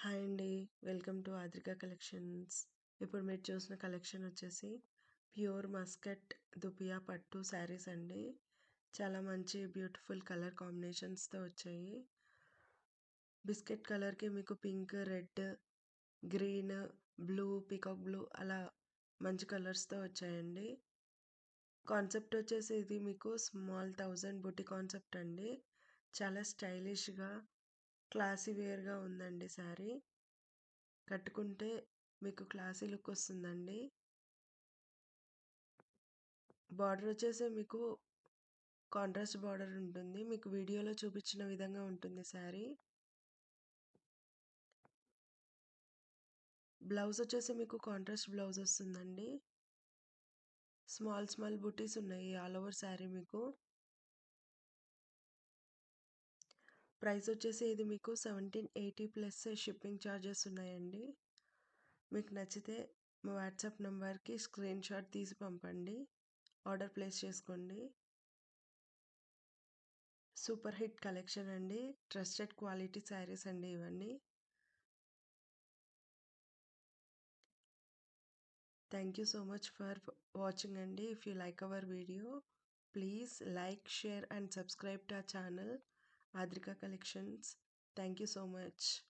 Hi అండి. Welcome to Adrika collections. ఇప్పుడు మీరు చూసిన కలెక్షన్ వచ్చేసి ప్యూర్ మస్కట్ దుపియా పట్టు శారీస్ అండి. చాలా మంచి బ్యూటిఫుల్ కలర్ కాంబినేషన్స్‌తో వచ్చాయి. బిస్కెట్ కలర్‌కి మీకు pink, red, green, blue, peacock blue అలా మంచి కలర్స్‌తో వచ్చాయండి. కాన్సెప్ట్ వచ్చేసి ఇది మీకు స్మాల్ 1000 బుట్టి కాన్సెప్ట్ అండి. చాలా స్టైలిష్‌గా, క్లాసీ వేర్‌గా ఉందండి శారీ. కట్టుకుంటే మీకు క్లాసీ లుక్ వస్తుందండి. బార్డర్ వచ్చేసి మీకు కాంట్రాస్ట్ బార్డర్ ఉంటుంది. మీకు వీడియోలో చూపించిన విధంగా ఉంటుంది శారీ. బ్లౌజ్ వచ్చేసి మీకు కాంట్రాస్ట్ బ్లౌజ్ వస్తుందండి. స్మాల్ బుటీస్ ఉన్నాయి ఆల్ ఓవర్ శారీ మీకు. ప్రైస్ వచ్చేసి ఇది మీకు 1780 ప్లస్ షిప్పింగ్ ఛార్జెస్ ఉన్నాయండి. మీకు నచ్చితే మా వాట్సాప్ నంబర్‌కి స్క్రీన్ షాట్ తీసి పంపండి. ఆర్డర్ ప్లేస్ చేసుకోండి. సూపర్ హిట్ కలెక్షన్ అండి. ట్రస్టెడ్ క్వాలిటీ శారీస్ అండి ఇవన్నీ. Thank you so much for watching Andy. If you like our video, please like, share and subscribe to our channel Adrika Collections. Thank you so much.